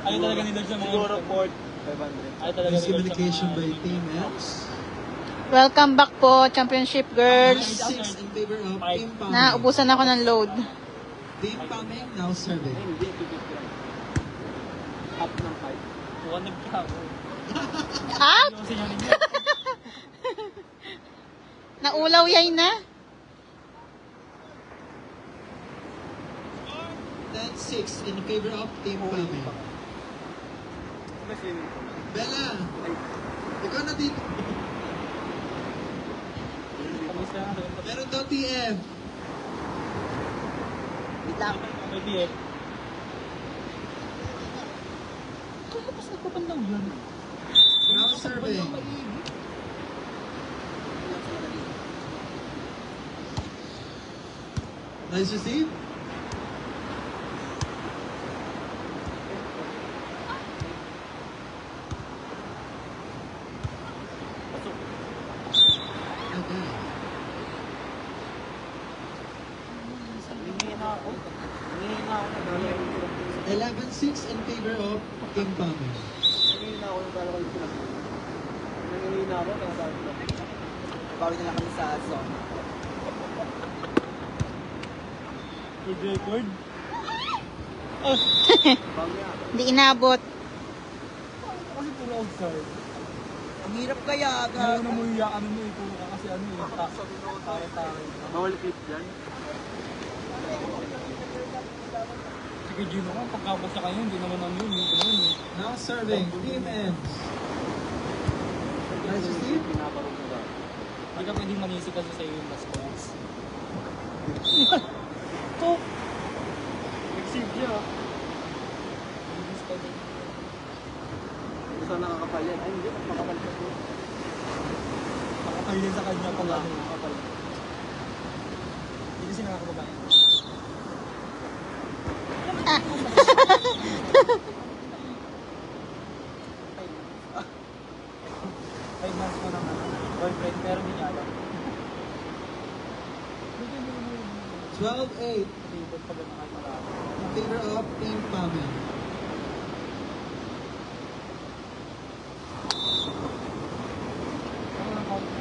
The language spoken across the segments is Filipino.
Ayaw talaga nila sa mga... Siguro 4,500. Ayaw talaga nila Miscommunication by Team X. Welcome back po, Championship Girls. 6 in favor of Team Paming. Naubusan ako ng load. Team Paming now serving. Hindi, 250 lang. Up ng 5. Buwan nagkakaw. Up? Kasi yan ninyo. Naulaw yay na. 10-6 in favor of Team Paming. Bella, ikaw na dito. Meron daw TF. Wait lang. May BF. Kaya mas nagpapandaw yan. Now serving. Nice receive. Okay. Hingi na ako. Hingi na ako. 11-6 in favor of Team Paming. Hingi na ako ng dalawa yung pinag. Hingi na ako. Bawi na lang kami sa zone. Good record. Bawi ako. Hindi inabot. Kasi puro outside. Ang hirap kaya. Ngayon na mo iya, ano mo, puro ka kasi ano eh. Tare-tare. Bawal clip dyan. Sige Gino nga, pagkapos siya kayo, hindi naman ano yun. Hindi naman eh. Now serving Team Ends. Nice receive. Pinaparong mo ba? Hindi ka pwedeng manisi kasi sa iyo yung last points. To! Nag-save siya. Saan nakakapal yan? Ay hindi, makapal siya po. Nakapal din sa kanya pag ano, nakapal. Hindi kasi nakakababae. Five months ko ng boyfriend, pero hindi niya alam. 12-8 Libot pag ano kahit marami. in favor of Team Paming.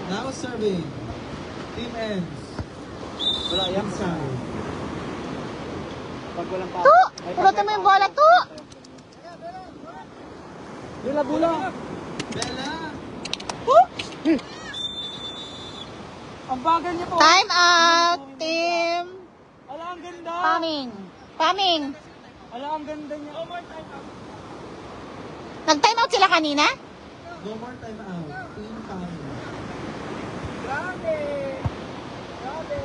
Now serving Team Ends. Wala yan. Inside. Pag walang pa. To! Purutin mo yung bola, to! Bula, bula. Bella. Ang bagal niya po! Time out, team. Ala, ang ganda! Paming. Paming. Ala, ang ganda niya. Oh, more time out. Nag-time out sila kanina? No more time out. Team Paming. Grabe! Grabe!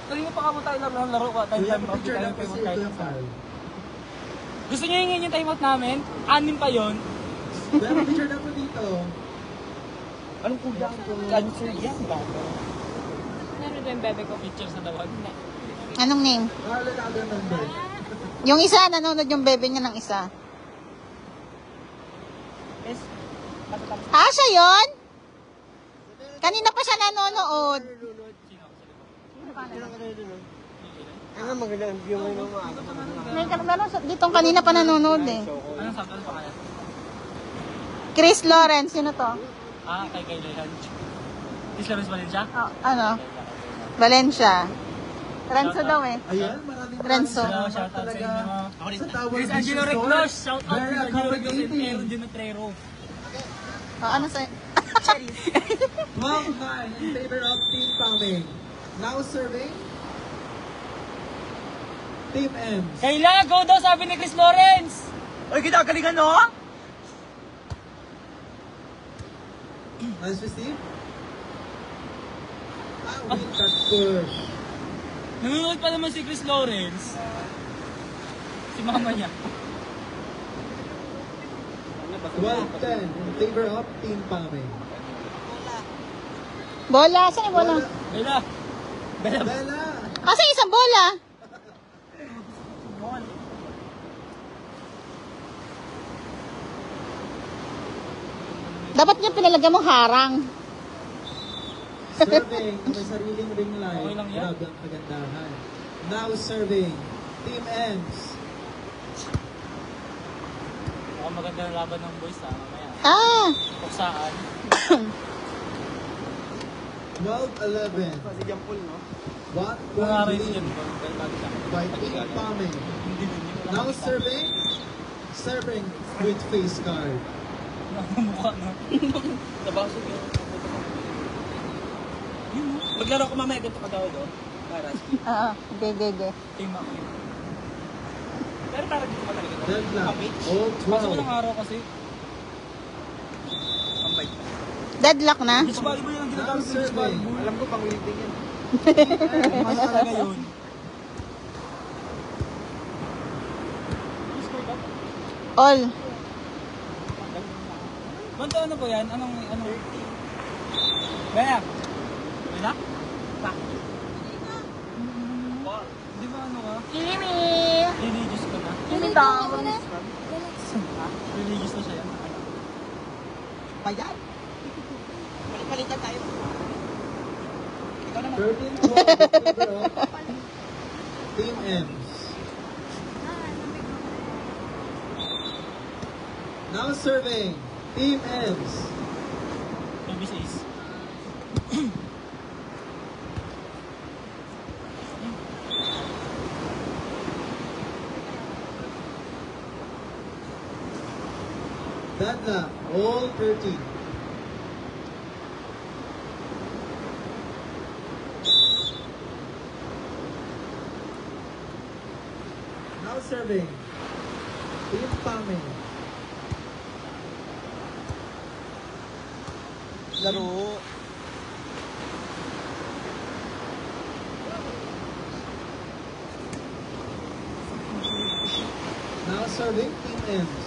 Kanina pa kamo tayo laro ng laro ko. Time We have time a out. picture Tayo na pa kasi yung ito time yung foul. Gusto niyo hingin yung time out namin? 6 pa yon. We have a picture na po dito. Anong kuya? Answer yan ba? Meron din bebe ko. Picture sa dawag. Anong name? Carlo na other number. Yung isa, nanonood yung bebe niya ng isa. Yes. Ah, siya yun? Kanina pa siya nanonood. Ano maganda ang view mo yung mga Meron ditong kanina pa nanonood eh. Anong sakal pa kaya? Chris Lawrence, sino to? Ah, kay Lehan. Is Lawrence Valencia? Oh, ano? Valencia. Renzo daw eh. Ayan, maraming Renzo. salamat Shout out sa talaga inyo. sa Tower Chris Vision Angelo Store. Reclos. Shout out Very to Angelo Reclos and accommodating. Aaron Dinotrero. Oh, ano sa... 12-9 in favor of Team Paming. Now serving Team Ends. Kayla, go daw sabi ni Chris Lawrence. Oy, kita galingan no? Nice receive. With that push. Nanonood pa naman si Chris Lawrence. Si mama niya. 12-10 in favor of Team Paming. Bola, saan yung bola? Kayla. Bella. Bella. Kasi isang bola. Dapat niya pinalagyan mong harang. Serving na may sariling ring light. Okay lang yan. Grabe ang kagandahan. Now serving, Team Ems. Mukhang maganda ang laban ng boys ha, mamaya. Ah! Puksaan. 12-11. Si John Paul, no? One Mga point rin lead yan. by Team Pame. Hindi din yun. Now serving, serving with face card. Mukha na. Nabasog yun. Maglaro ko mamaya, ganito ka daw doon. Para. Oo. Gege. Team up. Pero parang dito ka talaga. Deadlock, Pamage? all Pasok ko 12. ng araw kasi. Pambay. Deadlock na? Beach volleyball yan ang ginagamit sa beach volleyball. Alam ko, pang-lifting yan. Mas talaga yun. All. Banto ano po yan? Anong... Baya? Baya? Di ba ano ka? Kimi! Religious ka na? Kimi bang? Religious na siya yan. Bayan! Palitan tayo. Ikaw naman. 13-12 Team Ems. Now serving, Team Ems. Maybe sa is. Deadlock, all 13. Now serving, Team Pame. Laro. Now serving, Team Ems.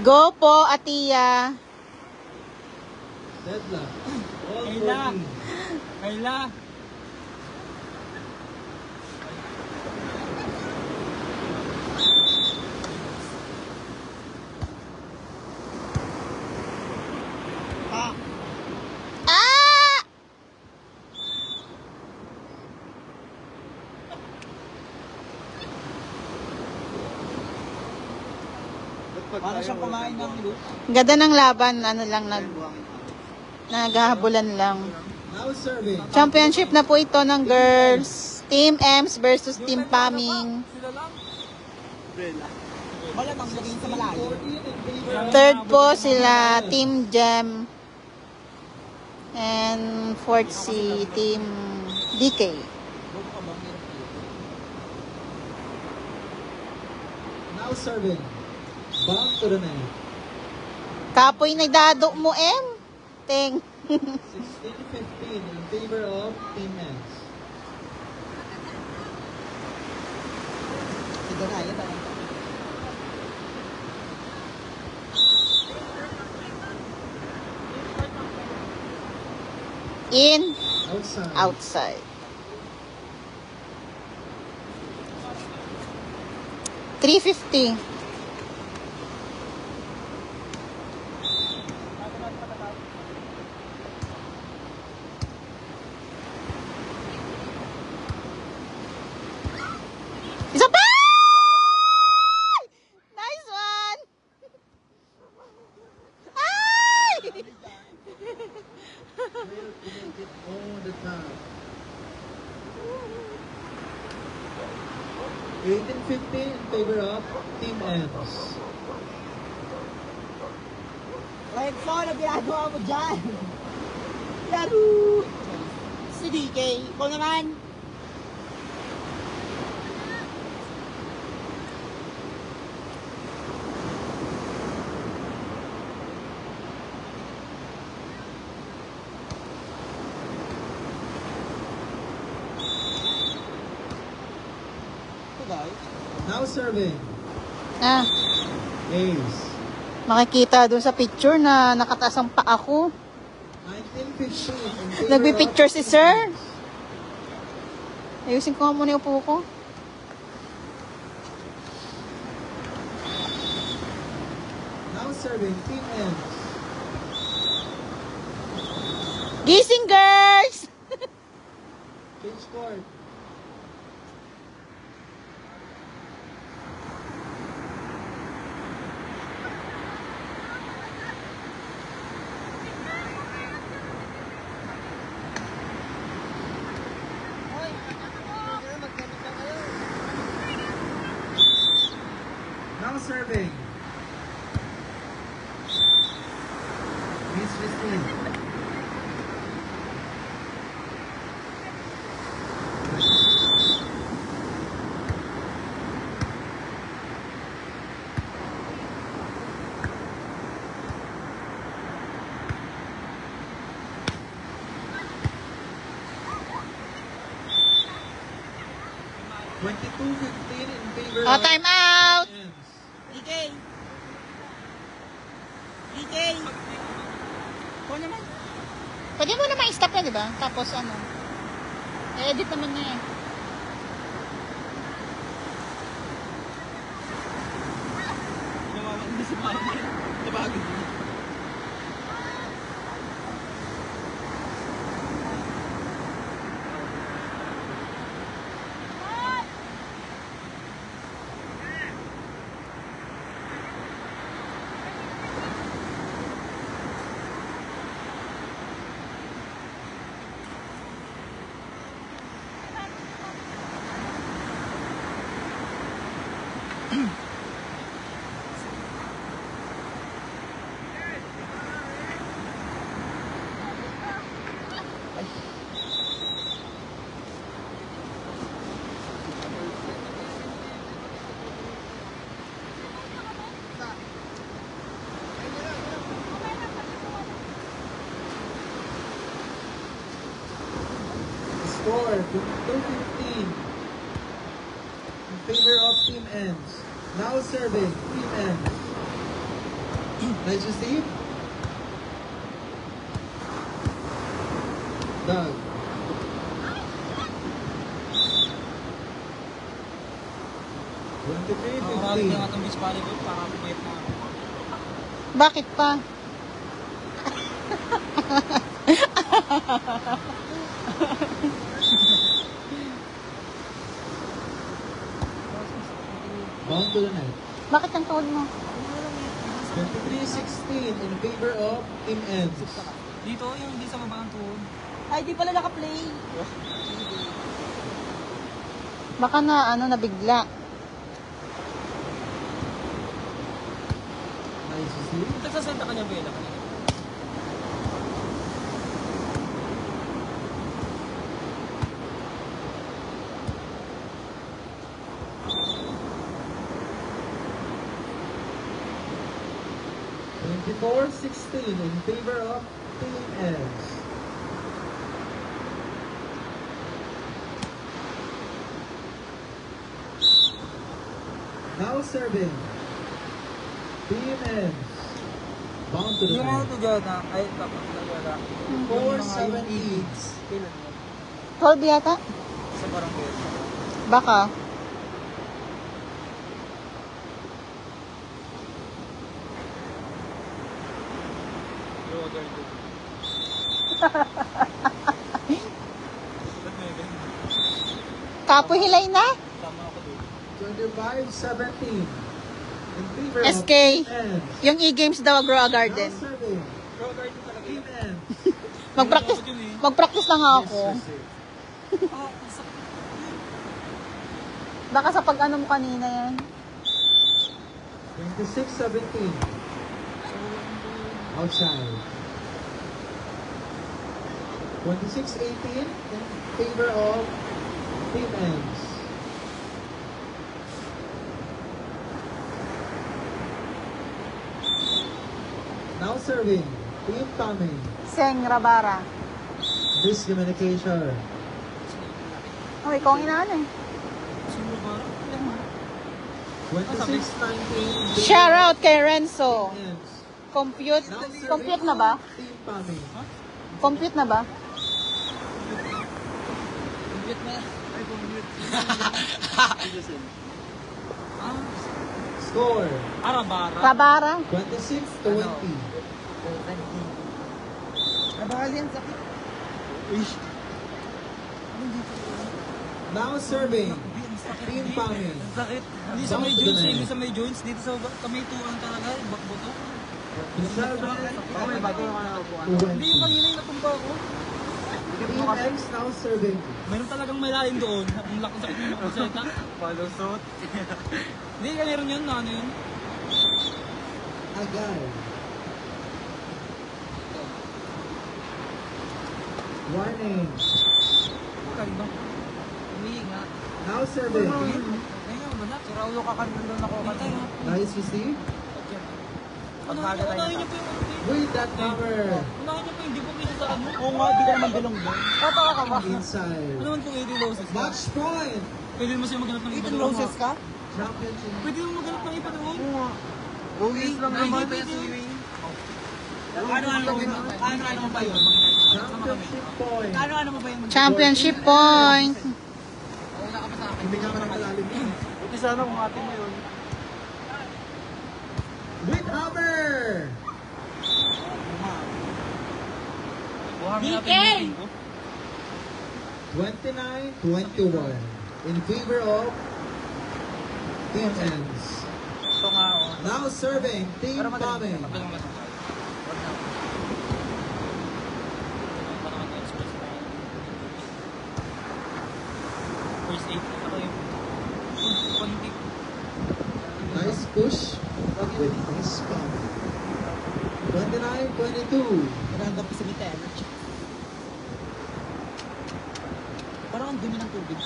Go po, Atiya. Deadlock, all Kayla. 14. Kayla. Ah! Paano siyang kumain ng loot? Ganda ng laban, ano lang, naghahabulan lang. Now serving, Championship na po ito ng girls. Team Ems versus Team Paming. Sila lang. Malamang laging sa malayo. 14 in favor. Third po sila, Team Gem. And fourth si Team DK. Now serving, bomb to the net. Kapoy na dado mo, Em. Ting. 16-15 in favor of Team Ems. Si Donaya ba? In, Outside. outside. 350. Isa pa! Nice one! Ay! All the time. 18-15 in favor of Team Ems. Renzo, ano ginagawa mo dyan? Laro! Si DK, ikaw naman. Ito guys. Now serving, Ah, Ace. makikita doon sa picture na nakataas ang paa ko. 19-15 in favor Nagpipicture of si Team sir. Ems. Ayusin ko nga muna yung upo ko. Now Now serving Team Ends. Gising, girls! Change court. Now serving. Miss Christine. $22.15 in favor Oh, of time out! Ends. DK! DK! Ikaw naman. Pwede mo naman i-stop yan, di ba? Tapos ano, i-edit naman niya eh. Hindi si Mama. Nabagod din. Score 215 in favor of Team Ends. Now serving Team Ends. Nice receive. Doug. Nakakarami ka 23-15. nga itong beach volleyball para pwet na. Bakit pa? Bound to the net. Bakit ang tuhod mo? 23-16 in favor of Team Ends. Dito, yung hindi sa baba ang tuhod. Ay, di pala naka-play. Baka na, ano, nabigla. Nice receive. Nagsasenta ka niya, Bella. Twenty-four 16 in favor of Team Ends. Now serving Team Ends. Bound to the Yung ano net. to dyan, ay, tapos na dyan. 4-17. Kailan yun? 12 yata? Sa barangay. Baka. Yung garden. Ba't may ganun? Kapo hilay na? Tama ako doon. 25-17 in favor SK. of Team Ends. Yung e-games daw, grow a Now garden. serving Bro, garden talaga Team yun. Ends. Mag-practice, mag-practice lang ako. Yes, receive. Ah, sa... Baka sa pag-ano mo kanina yan. 26-17 outside. 26-18 in favor of Team Ends. Now serving Team Tommy. Seng Rabara. Miscommunication. Oh, ikaw ang inaano eh. Sino ba? 26-19. Shout out kay Renzo. Ends. Compute. Now serving Compute na ba? Team Tommy. Compute na ba? Bumit na. Ay, bumit. Ah, Score. Arabara. Kabara. 26-20. Nabahal yan, sakit. Now serving. Team Pami. Sakit. Hindi sa may joints, hindi sa may joints. Dito sa kamay tuwang talaga. Bakboto. Baka may bago yung nakakuha. Hindi, 20. kanina yung natumba ako. Team X now serving. Mayroon talagang malalim doon. Ang laki sakit mo magsalita. Palusot. Hindi, kanina yun na ano yun. Agay. Warning. Maganda. Umiinga. Now serving. Ayun, wala. Si Raulo ka kanina ako kanina. Nice receive. Unahin niyo po yung With that cover. Unahin niyo po yung di po kita sa ano. Oo nga, di ka naman dalong doon. Tataka ka ba? Inside. Ano naman kung 80 losses ka? Match point. Pwede mo siya maghanap ng iba 18 doon. roses ka? Championship. Pwede mo maghanap ng iba doon. Oo nga. Roses lang naman. Ano mo ba yun? Championship point. Ano mo ba yun? Championship point. Hindi ka man ang malalim yun. Buti sana kung atin mo yun. With hammer. DK! 29-21 in favor of Team Ends. Ito nga, oh. Now serving Team Pero madali. Pami. First 8. Ako yung konti. Nice push with Miss Pami. 29-22. Nagandang pa sa bitin. Parang ang dumi ng tubig.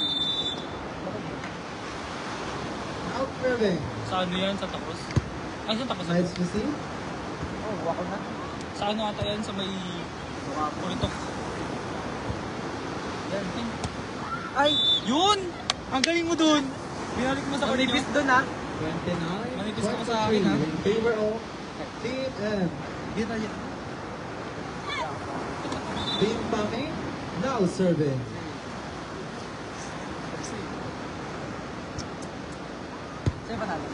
Out serving. Sa ano yan? Sa tapos? Ay, sa tapos? Nice receive. Oh, wako na. Sa ano ata yan? Sa may puritok. Yan. Ay! Yun! Ang galing mo dun! Binalik mo sa Manipis kanina. doon, ha? 29-23 Manipis ka sa akin, ha? in favor of Team M. Dito, dito. Team Pami. Now serving. Sa'yo panalo.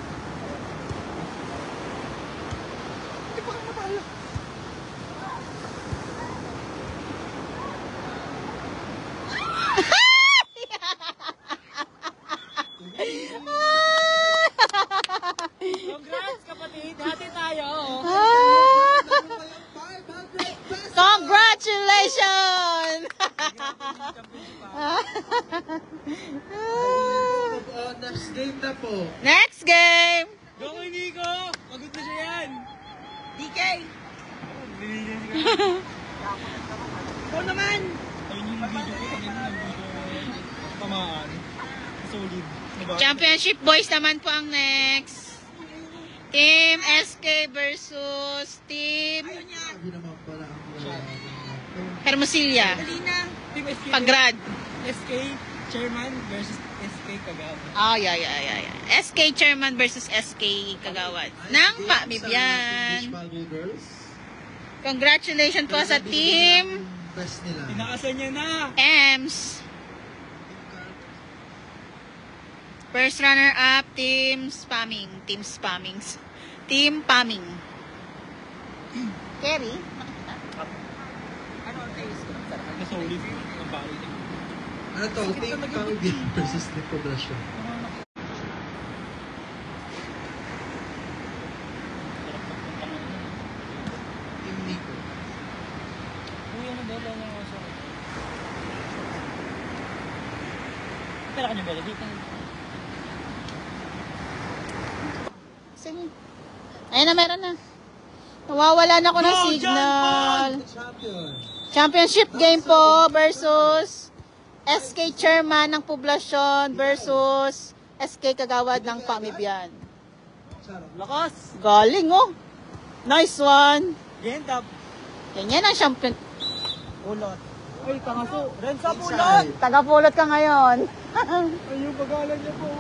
Congrats kapatid! Hati tayo! Ah! 500 pesos. Congratulations! Next game na po. Next game! Go kay Nico! Pagod na siya yan! DK! Ikaw naman! Ayun yung video ko kanina ng video. Tamaan. Solid. Diba? Championship boys naman po ang next. Team SK versus Team Sabi naman pala ang Hermosilya. Team SK. Pagrad. SK Chairman versus SK Kagawad. Oh, yeah. SK Chairman versus SK Kagawad. Nang Pa Bibian. Girls. Congratulations po sa Team Best nila. Tinakasan niya na! EMS. First runner-up, Team Spamming. Team Pamming. Kerry? Ano ang taste ko? Ang solid. Ang bali niya. Ano to? Team Pami versus Team Poblacion. Team Nico. Uy, ano ba? Wala nga sa... Pera ka niya ba? Dito. Sige. Ayun na, meron na. Nawawala na ako ng Go, signal. Champion. Championship game po versus SK Chairman ng Poblasyon versus SK Kagawad ng Pamibian. Lakas! Galing oh. Nice one. Gendap! Yan ang champion. Ulot. Ay, tangaso! Rensa Inside. Tagapulot ka ngayon. Ay, yung pagalan niya po.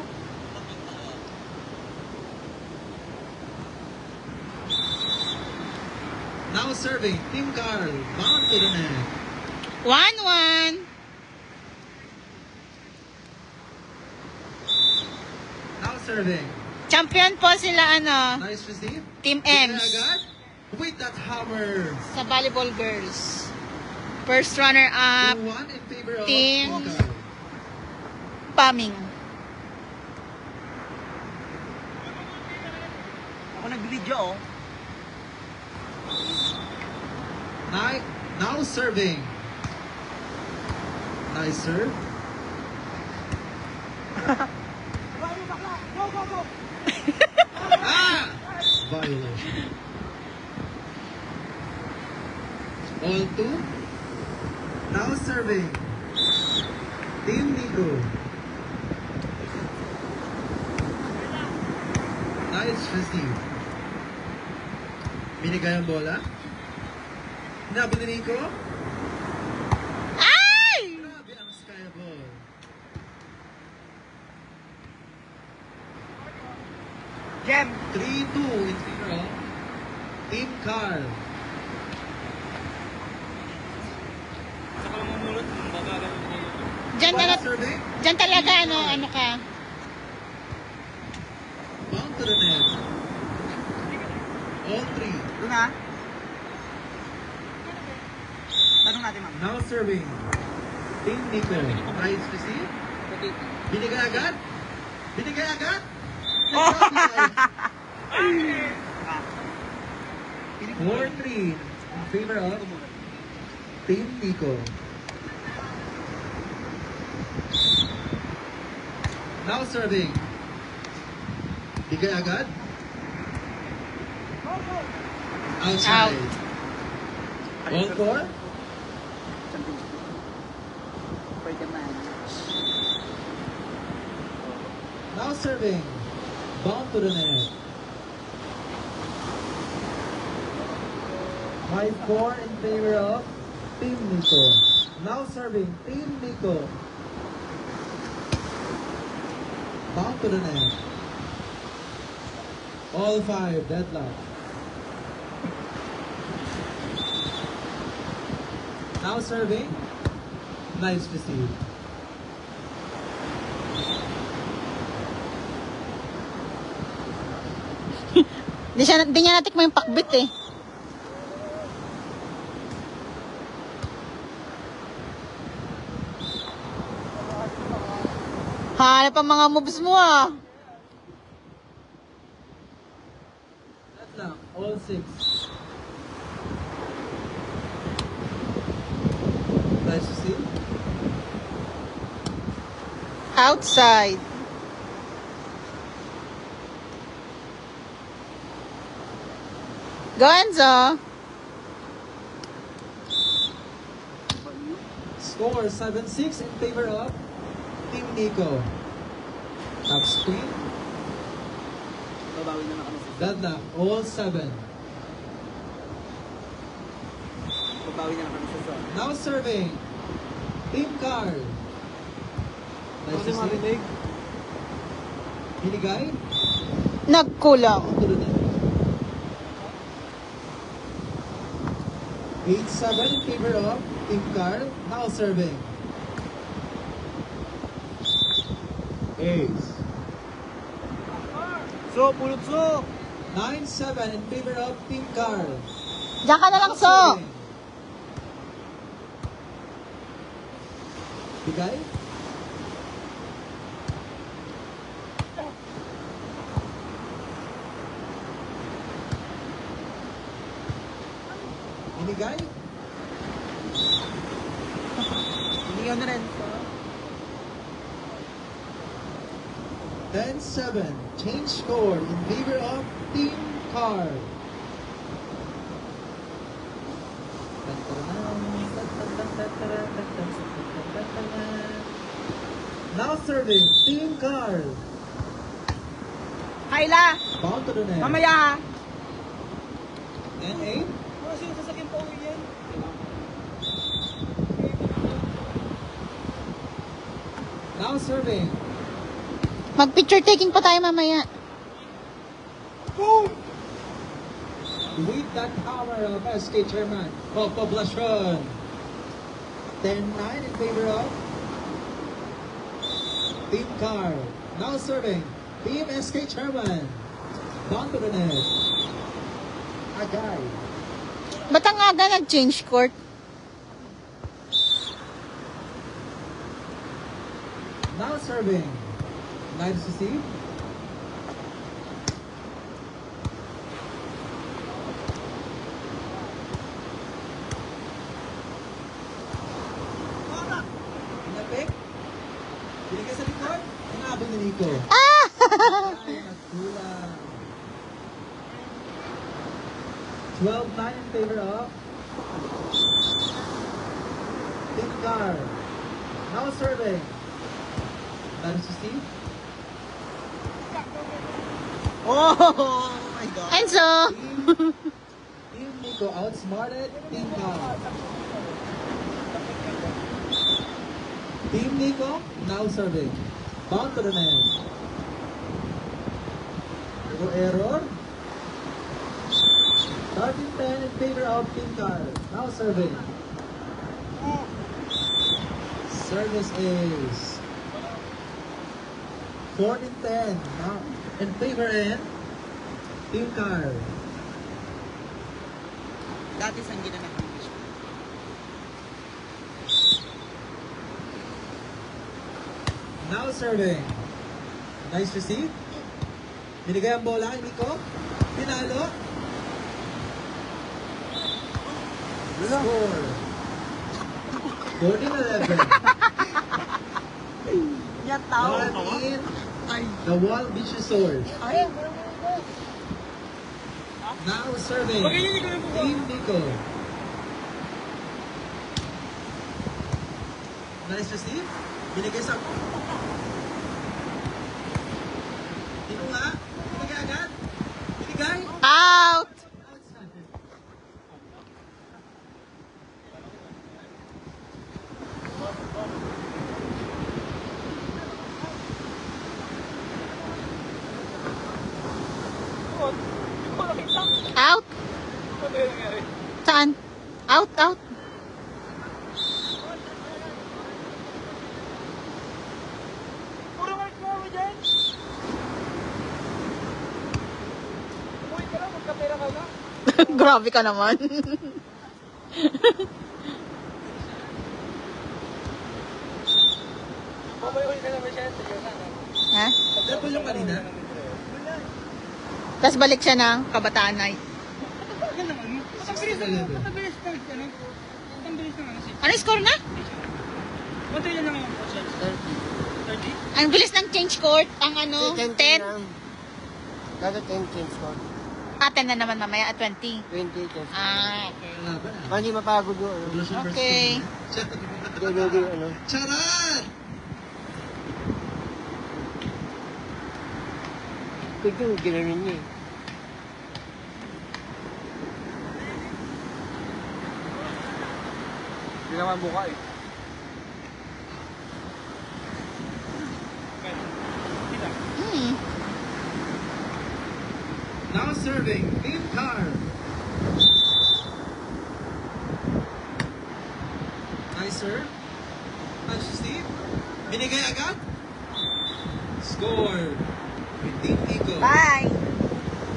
Now serving Team Carl. Bound to the net. 1-1. Now serving Champion po sila, ano, Nice receive. Team Bigay Ems. agad. With that hammer. Sa volleyball girls. First runner-up, 2-1 in favor of Team Car. Paming. Ako nag-video, oh. Now serving. Nice serve. Ah! Violation. All two. Now serving. Team Nico. Nice receive. Binigay ang bola. Hinabi ni Nico. Ay! Grabe ang sky ball. Gem. 3-2 in favor of Team Carl. Saka mamulot, magagal mo. Diyan ka na, Serving. diyan talaga, ano ka. Bound to the net. All three. Doon na. Tanong natin, ma'am. Now serving. Team Nico. Nice receive. Binigay agad. Binigay agad. 4-3 in favor of Team Nico. Now serving. Bigay agad. Outside. All four. Pwede man. Now serving. Bound to the net. 5-4 in favor of Team Nico. Now serving Team Nico. Bound to the net. All five deadlock. Now serving. Nice receive. Di niya natikman yung pakbit eh. Hanap ang mga moves mo ah. Deadlock. All six. Nice receive. Outside. Go Enzo. Score 7-6 in favor of Team Nico. Top spin. Babawi na lang kami sa Deadlock. All 7. Babawi na lang kami sa zone. Now serving. Team Carl. Nice receive. Binigay. Nagkulang. To the net. 8-7 in favor of Team Carl. Now serving. Ace. So, pulot so. 9-7 in favor of Team Carl. Diyan ka na lang, so. Serving. Bigay. Binigay. Inigaw na rin. 10-7. Change score in favor of Team Carl. Now serving Team Carl. Kayla! Bound to the net. Mamaya ha! 10-8. Ano sino sasakyan pa uwi yan? Now serving. Mag-picture taking pa tayo mamaya. Boom! With that power of SK Chairman of Poblacion. 10-9 in favor of Team Carl. Now serving Team SK Chairman. Down to the net. Agay. Ba't ang aga nag-change court? Now serving. Nice to see. Pinapik. Binigay sa likod. Hinabol ni Nico. Ah! Ay, nagkulang. 12-9 in favor of Team Car. Now serving. Nice to see. Oh my God. Enzo! Team Nico outsmarted Team Car. Team Nico now serving. Bound to the net. Error. 13-10 in favor of Team Car. Now serving. Service is 14-10. Now in favor in Team Car. Dati saan ginanap ang wish? Now serving. Nice receive. Binigay ang bola kay Nico. Pinalo. Score. 14-11. Yan tao. Martin, the wall beaches sword. Ay. Now serving. Team Nico. Nice receive. Binigay sa... Dino nga. Binigay agad. Binigay. Out! Out? Saan? Out, out. Puro mark mo dyan. Umuwi ka lang, magkapera ka na. Grabe ka naman. Babay-uwi ka naman siya. Sige na. Ha? Double yung kanina. Tapos balik siya ng Kabataan Night. Ano naman? Matabilis na ano? Matabilis na ano? Matabilis na ano? Ano score na? Matay na naman po siya. 30? Ang bilis ng change court. Ang ano, 10. Kada 10 change ko. 10 na naman mamaya at 20. 20 change. Ah, okay. Laban ah. Hindi mapagod yung ano. Revolution versus Okay. Team. Hindi ano. Charan! Ito yung ginanon niya eh. Hindi naman mukha eh. Hmm. Now serving. Team Car. Nice serve. Nice Steve. Binigay agad. Score. With Team Nico. Bye.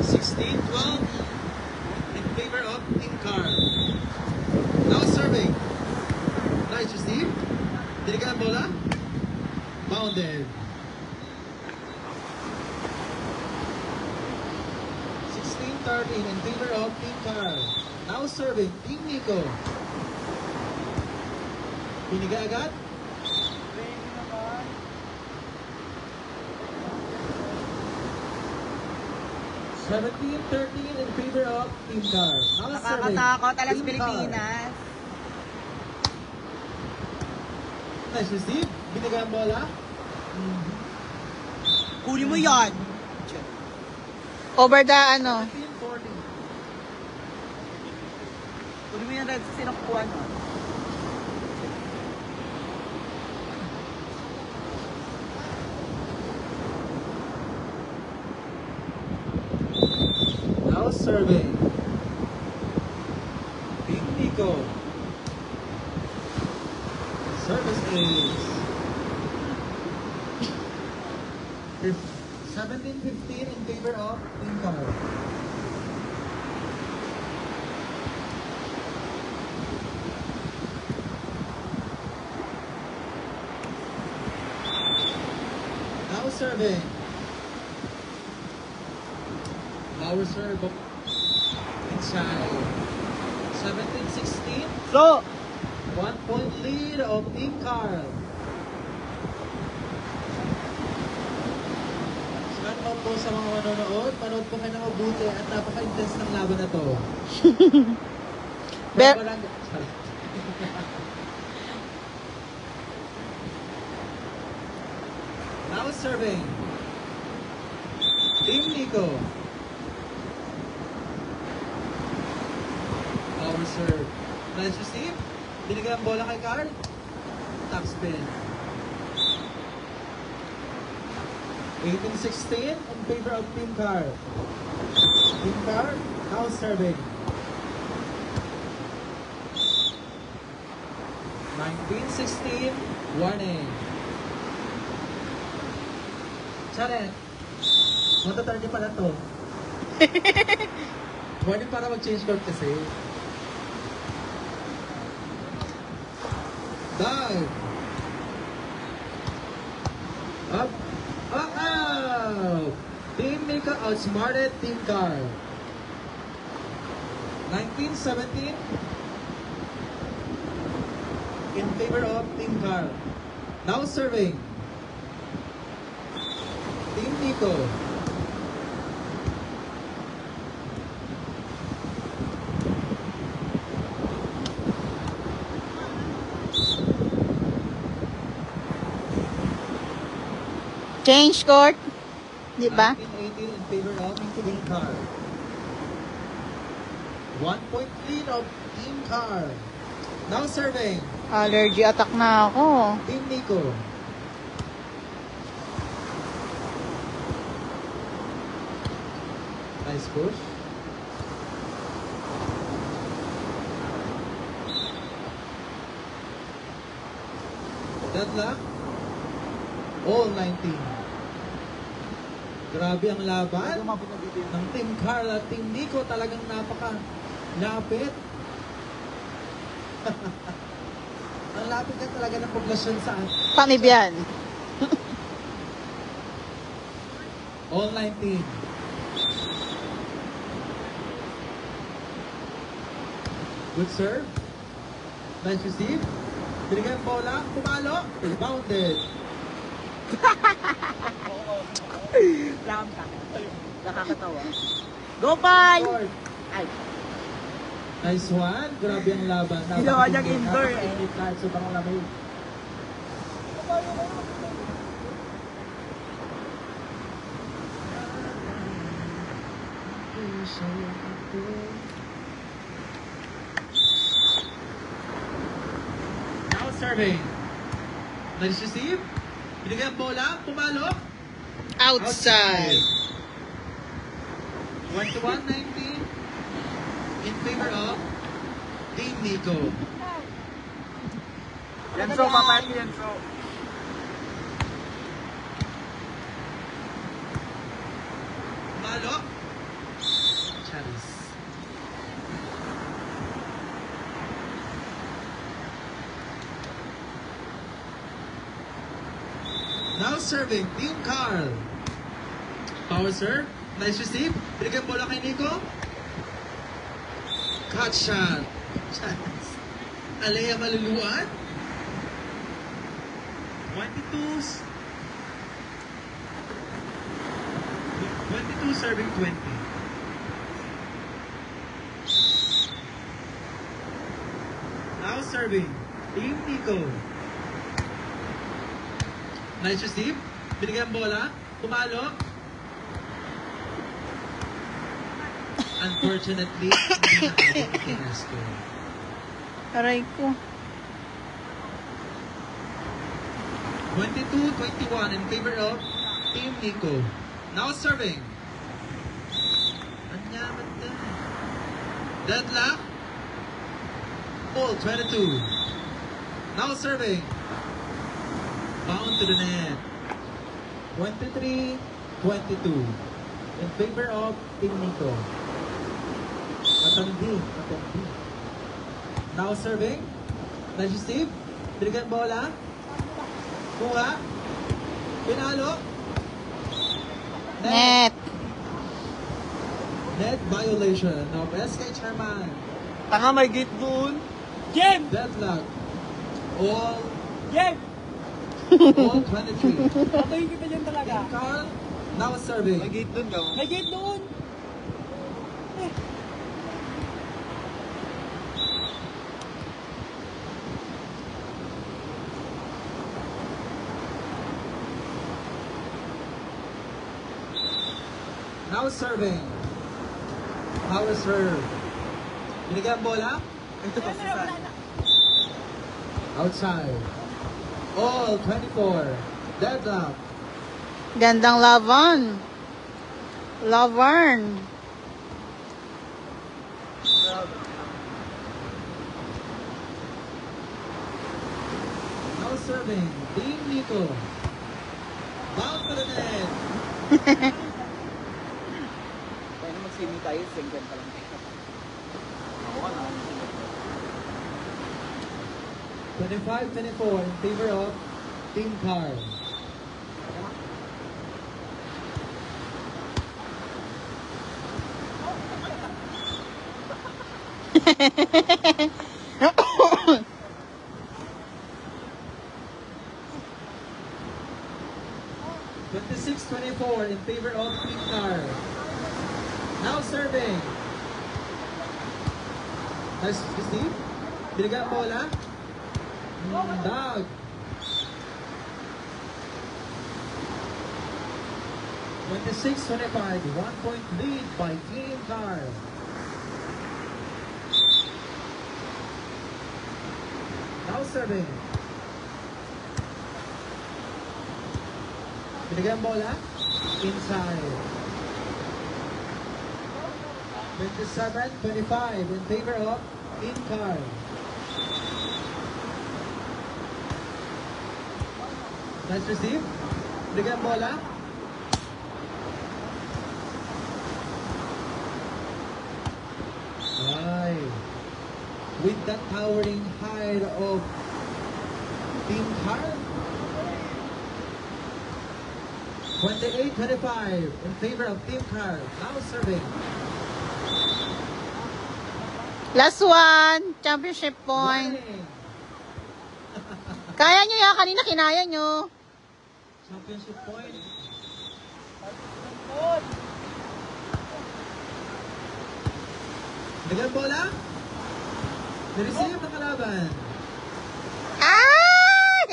16-12 in favor of Team Car. Now serving. Nice Steve. Binigay ang bola. Bounded. 16-13 in favor of Team Car. Now serving Team Nico. Binigay agad. 17-13 in favor of Team Car. Now serving Nakakatakot, alas Team Car. Pilipinas. Nice receive. Binigay ang bola. Huli mo yan. Over the ano. 17-14. Huli mo yan, Red. Sino kukuha mo? Now serving Team Nico. Service is 17-15 15 in favor of Team Carl. Now serving. Power serve inside. 17-16. So, 1 point lead of Team Carl. Salamat po sa mga manonood. Manood po kayo ng mabuti at napaka-intense ng laban na to. Be- Sorry. Now serving. Team Nico. Power serve. Nice receive. Binigay ang bola kay Carl. Top spin. 18-16 in favor of Team Carl. Team Carl now serving. 19-16, warning. Charet, 1:30 pala to. Warning para mag-change court kasi. Dive. Up. Out. Team Nico outsmarted Team Carl. 19-17 in favor of Team Carl. Now serving. Team Nico. Change court. Di ba? 19-18 in favor of Team Carl. 1 point lead of Team Carl. Now serving. Allergy attack na ako. Team Nico. Nice push. Deadlock. All 19. Grabe ang laban ng Team Carl at Team Nico. Talagang napaka-lapit. Ang lapit ka talaga ng poblasyon sa Pamibian. all 19. Good serve. Nice receive. Binigay ang bola. Pumalo. Bounded. lakam ka. Nakakatawa. Go, Pan! Short. Ay, Nice one. Grabe ang laban. Ginawa niyang indoor eh. Napaka-init kahit sobrang lamig. Now serving. Nice receive. Binigay ang bola. Pumalo. Outside. 21-19 in favor of Team Nico. Yanso, papayag Yanso. Malo. Charis. Now serving, Team Carl. Power serve. Nice receive. Binigyan bola kay Nico. Cut shot. Charis. Alea maluluan. 22 serving 20. Now serving, Team Nico. Nice receive. Binigyan bola. Pumalo. Unfortunately, hindi na Kinesco. Aray ko. 22-21 in favor of Team Nico. Now serving. Anyaman na. Deadlock. Ball 22. Now serving. Bound to the net. 22. In favor of Team Nico. Matandi. Now serving. Nice Steve. Binigan bola. Kuha. Pinalo. Net. Net violation of SK Chairman. Tanga, may gate doon. Game! Deadlock. All Game! 23. Patayin kita dyan talaga. Carl. Now serving. May gate doon, gaw. May gate doon. Now serving. Power serve. Binigyan bola. Ito pa si San. Outside. All 24. Deadlock. Gandang laban. Lavern. Now serving. Team Nico. Bound to the net. Kaya na mag-swimming tayo, single pa lang. Ako na. 25-24 in favor of Team Carl. (26-24) in favor of Team Carl. Now serving. Nice to see. Binigyan ang bola. Dog. 26-25. 1-point lead by Team Carl. Now serving. Binigyan bola. Inside. 27-25 in favor of Team Carl. Nice receive. Binigyan bola. Ay. With that towering height of Team Carl. 28-25 in favor of Team Carl. Now serving. Last one. Championship point. Running. Kaya nyo yan. Kanina kinaya nyo. Championship point. Binigyan bola. Nireceive ng kalaban. Ay!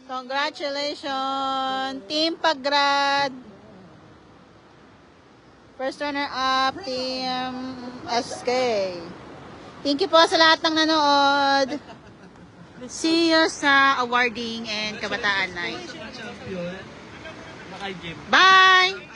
Congratulations, Team Paggrad. First runner-up, Team SK. Thank you po sa lahat ng nanood. See you sa awarding and Kabataan Night. Champion. Naka-game. Bye!